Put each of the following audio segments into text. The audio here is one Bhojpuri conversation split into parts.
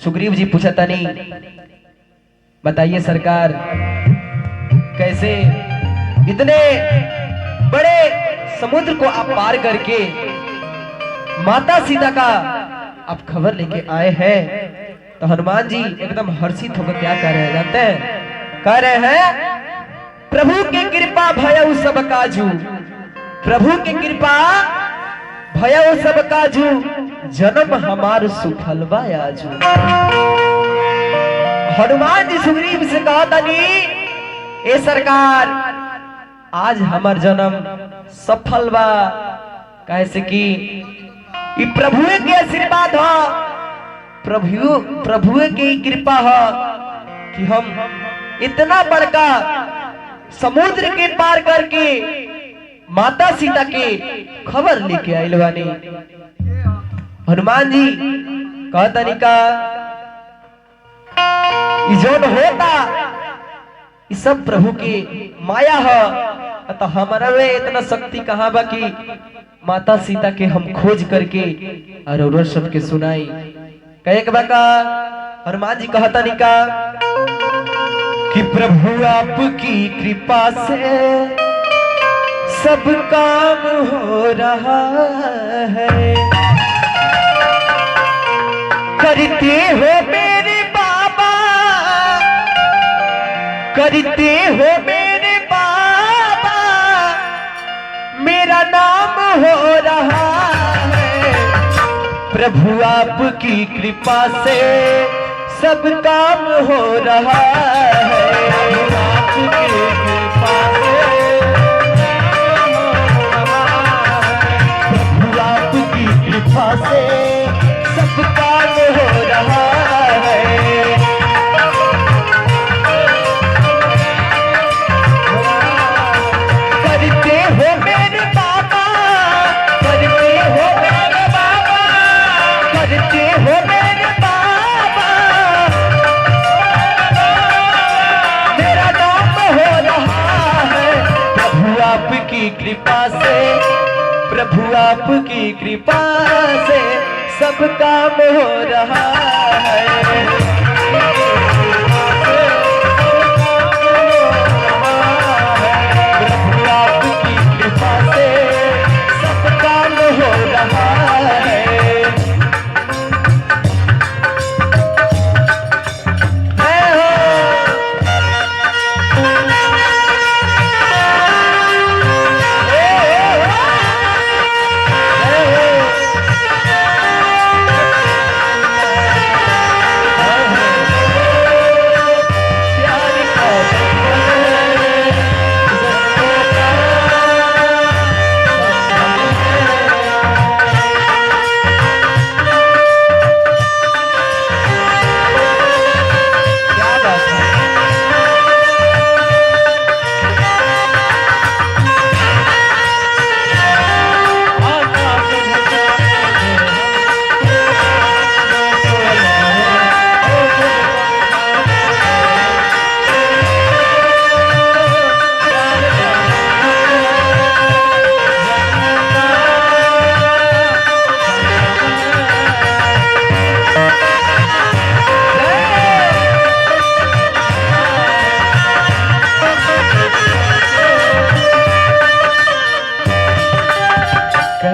सुग्रीव जी पूछा था नहीं, बताइए सरकार कैसे इतने बड़े समुद्र को आप पार करके माता सीता का आप खबर लेके आए हैं। तो हनुमान जी एकदम हर्षित होकर क्या कह रहे हैं जानते हैं? कह रहे हैं प्रभु की कृपा भयउ सब काजू, प्रभु की कृपा भयउ सब काजू, जन्म हमार सुफल आजू। हनुमान जी सुग्रीव से कहा था नहीं, ए सरकार आज हमार जन्म सफल बा, कैसे कि प्रभु के आशीर्वाद हो, प्रभु की कृपा हो कि हम इतना बड़का समुद्र के पार करके माता सीता के खबर लेके आइल बानी। हनुमान जी कहता नहीं का जोन होता ये सब प्रभु की माया है, तो हमारा वे इतना शक्ति कहाँ बा कि माता सीता के हम खोज करके और सबके सुनाई। कहे के बाका हनुमान जी कहता नहीं का कि प्रभु आपकी कृपा से सब काम हो रहा है, करते हो मेरे बाबा, करते हो मेरे बाबा, मेरा नाम हो रहा है। प्रभु आपकी कृपा से सब काम हो रहा है, आपकी कृपा से कृपा से सब काम हो रहा है। करते हो मेरे बाबा, करते हो मेरे बाबा, करते हो मेरे बाबा, मेरा नाम हो रहा है। प्रभु आपकी कृपा से, प्रभु आपकी कृपा से सब काम हो रहा है। प्रभु आपकी कृपा से सब काम हो रहा है।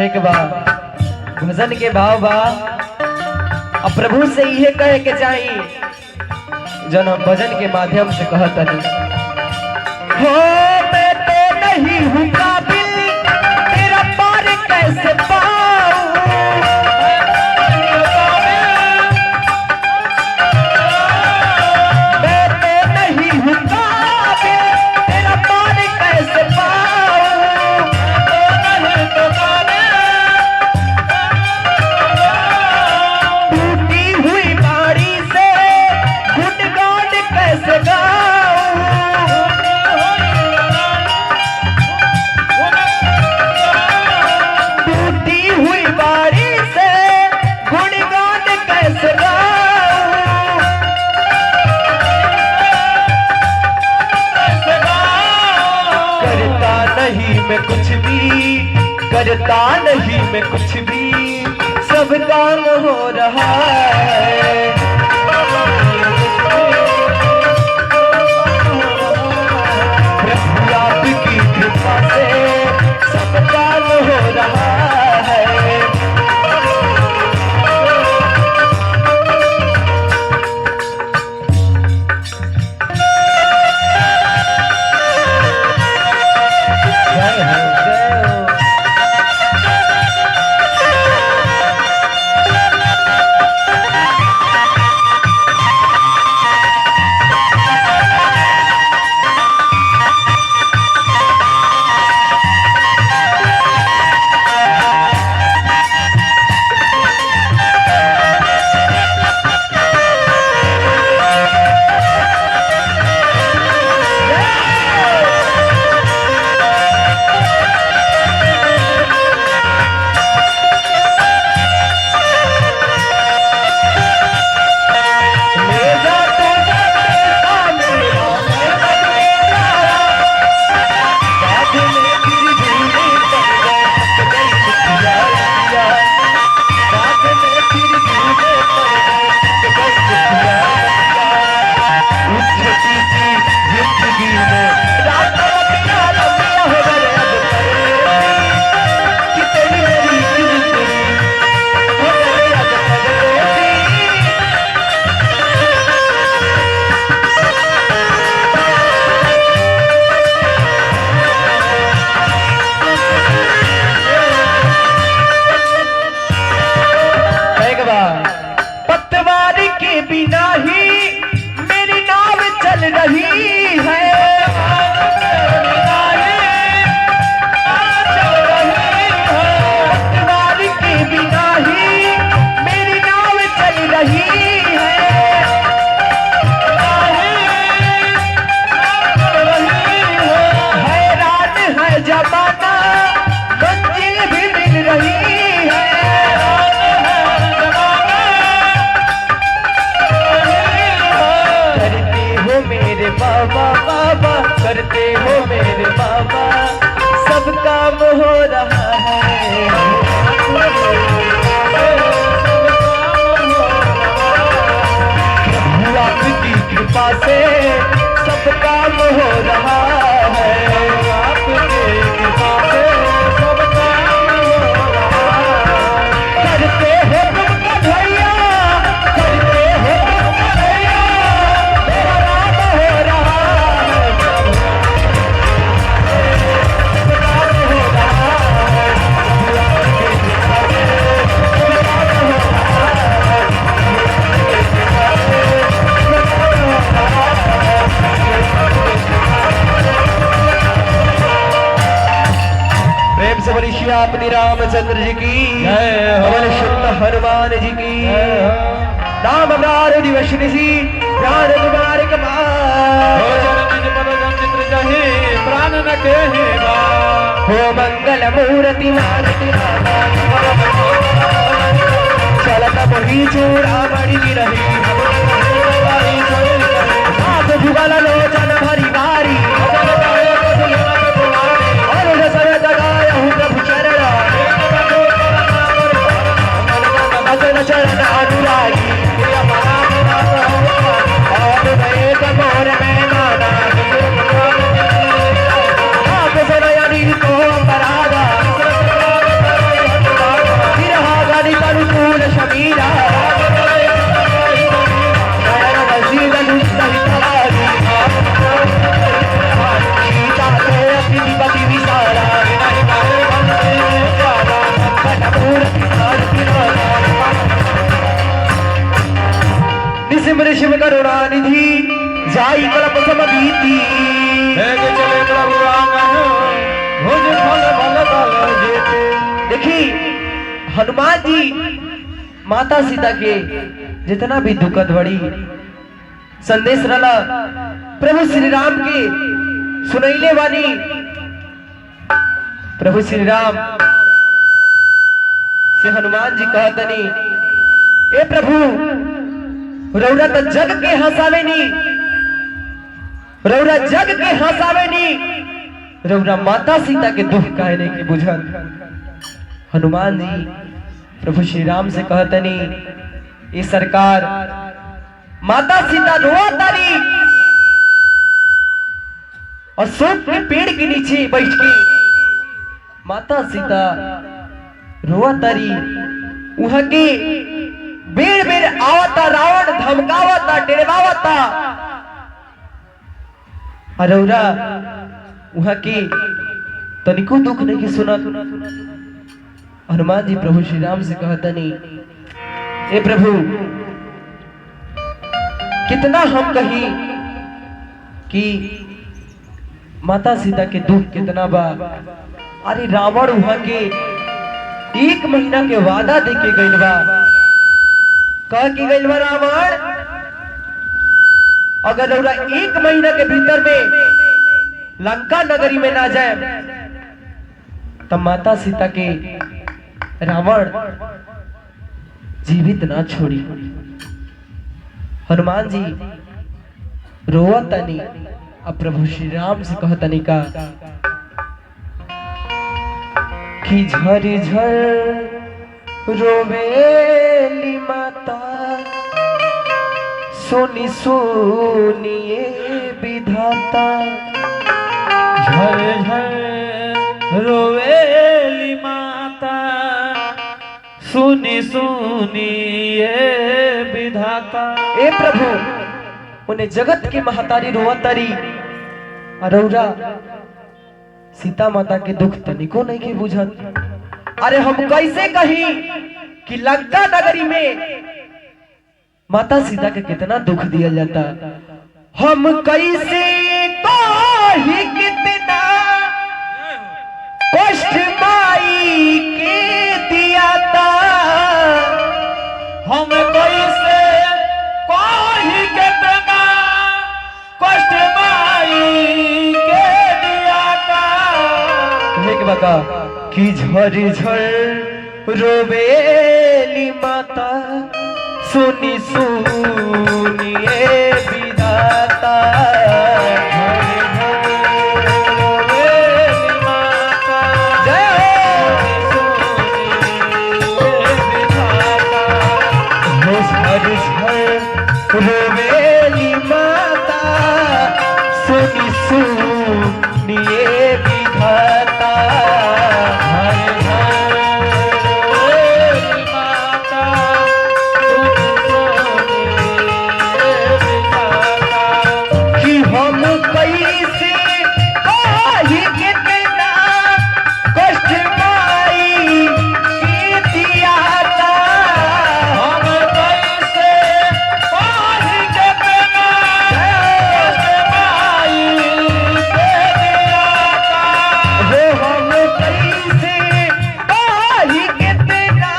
के बाद भजन के भाव बा, अब प्रभु से यह कहे के चाहिए जन भजन के माध्यम से कहता नहीं, हो मैं तो नहीं हूँ काबिल तेरा पार कैसे पाऊं, मैं तो नहीं हूँ काबिल तेरा पार कैसे पाऊं, मैं कुछ भी करता नहीं, मैं कुछ भी सब काम हो रहा है। सब काम हो रहा है। प्रभु आपकी कृपा से सब काम हो रहा है। आपकी कृपा से सब काम हो रहा है। करते हो तुम कन्हैया, करते हो तुम कन्हैया, मेरा नाम हो रहा है। सब काम हो रहा है। प्रेम से बोली श्री अपनी रामचंद्र जी की जय हो, बोले शुद्ध हनुमान जी की जय हो। नाम अमरार दिवशनि सी प्राण तुम्हारे कमार, प्राण न कहे हो मंगल मूर्ति मारुति चलत मोही चूड़ा बड़ी रही। हाथ जुगल लोचन भरी भारी, और रसर जगाया हूँ प्रभु चरण, भजन चरण अनुरागी। और एक मोर में नाना आप सनयनी को अपराधा, विरहा गणित अनुकूल शमीरा, नयन वसील दुष्ट हितवादी, सीता के अतिपति विशाला, निसिम ऋषिम करुणा निधि जाई कल्प समबीती। चले प्रभु भुज फल फल फल जेते। देखी हनुमान जी माता सीता के जितना भी दुखद बड़ी संदेश रला प्रभु श्री राम के सुनैले वाली। प्रभु श्री राम से हनुमान जी कहतनी, ए प्रभु रौरा तो जग के हंसावे नी, रौरा जग के हंसावे नी, रौरा माता सीता के दुख कहने की बुझल। हनुमान जी प्रभु श्री राम से कहतनी, ये सरकार माता सीता रोआ तारी और सूप के पेड़ के नीचे बैठ के माता सीता रोआ तारी। वहां के बेर बेर आवता रावण, धमकावता डरवावता, अरौरा वहां की तनिको दुख नहीं की सुना। हनुमान जी प्रभु श्री राम से कहतनी, ए प्रभु कितना हम कही कि माता सीता के दुख कितना बा। अरे रावण वहां के 1 महीना के वादा दे के गइल बा। कह के गइल बा रावण, अगर रउरा 1 महीना के भीतर में लंका नगरी में ना जाए तब माता सीता के रावण जीवित ना छोड़ी। हनुमान जी रोआ तनी अब प्रभु श्री राम से कहतनी का कि झर झर रोवेली माता, सुनी सुनिए विधाता। झर झर रोवेली माता, सुनी सुनी ये विधाता। ए प्रभु उन्हें जगत की महतारी रोवतारी, अरौरा सीता माता के दुख तनिको नहीं के बुझत। अरे हम कैसे कही कि लंका नगरी में माता सीता के कितना दुख दिया जाता। हम कैसे कही कितना कष्ट माई के दिया था। हम कैसे कही कितना कष्ट माई के दिया था। एक बता कि झर झर रोवेली माता, सुनी सुनिए विधाता। झर झर रोवेली माता, रोवेली माता सुनी सुनिए विधाता। हर घर रोवेली माता सुनी सुनिए विधाता। कि हम कैसे कही कितना कष्ट माई की दियाता। हम कैसे कही कितना कष्ट माई के दियाता। हो हम कैसे कही कितना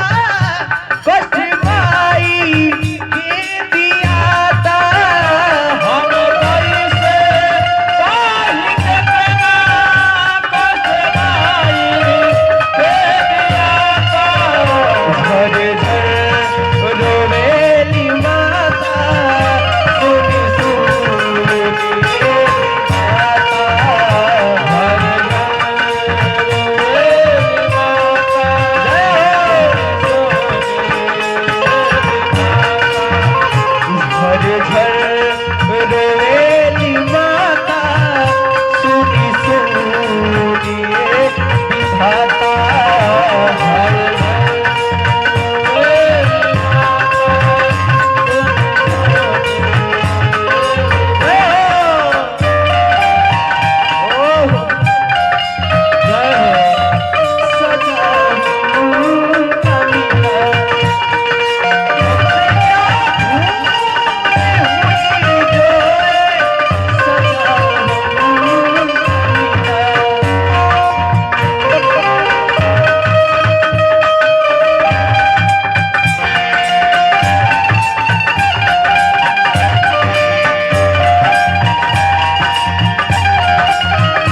कष्ट माई की दियाता। हम कैसे कही कितना कष्ट माई के दियाता। झर झर रोवेली माता सुनी सुनिए माता। हर घर रोवेली माता झर झर रोवेली माता सुनी सुनिए विधाता। हर घर रोवेली माता ओह जय हो। सजा कमीना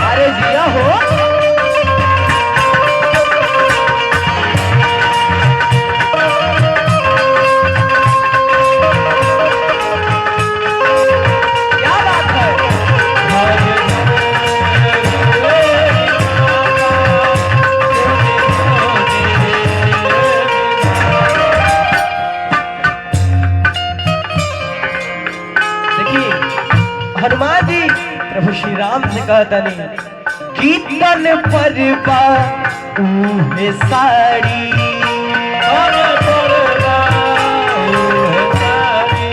अरे जिया हो। क्या बात है। हर घर रोवेली देखिए हनुमान जी प्रभु श्री राम से कहतनी कीर्तन परबा उहे साड़ी। हर परवा उहे साड़ी।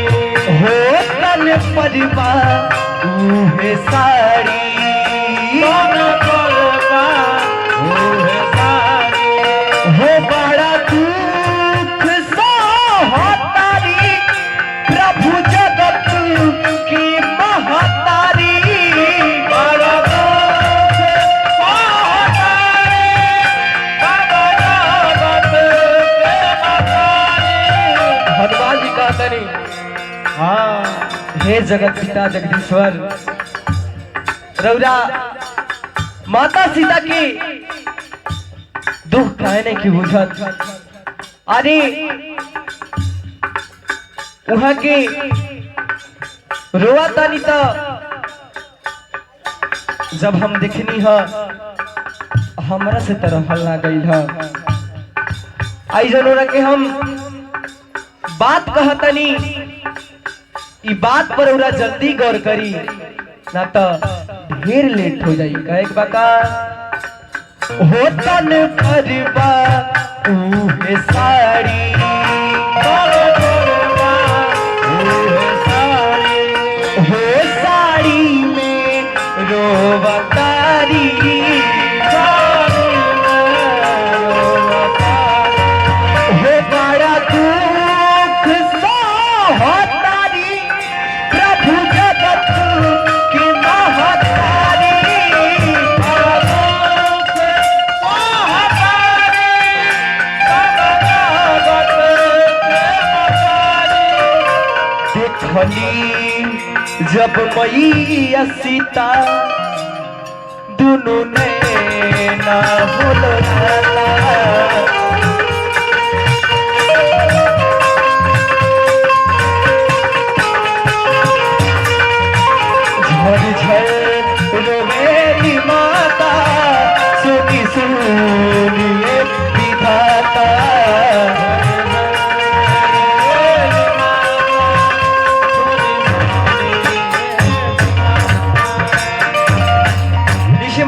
हो तन परबा उहे साड़ी। हर परवा उहे साड़ी। हो बड़ा दुख सहतारी प्रभु जगत की महतारी। बड़ा दुख सहतारी बाबा जगत के महतारी। हनुमान जी कहतनी हाँ हे जगत पिता जगदीश्वर रौरा माता सीता की दुख कहने की बुझत। अरे वहां के रोआ तानी तो जब हम देखनी है हमरा से तरह हल ना गई है। आई जनोरा के हम बात कहतनी ई बात पर उरा जल्दी गौर करी ना तो ढेर लेट हो जाई। कहे के बाका होतन परबा उहे साड़ी। बड़ा परवा उहे साड़ी। हो साड़ी में रोवतारी। साड़ी में रोवतारी। हो बड़ा दुख सहतारी प्रभु जगत की महतारी। बड़ा दुख सहतारी बाबा जगत के महतारी। देखली जब मैया सीता दुनु नैना होलराला। झर झर रोवेली माता सुनी सुनिए विधाता।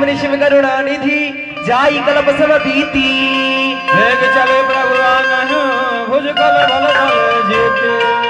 सुमनि शिव करुणा निधि जाई कलप सब बीती। वेग चले प्रभु आनहु भुज कल बल बल जीते।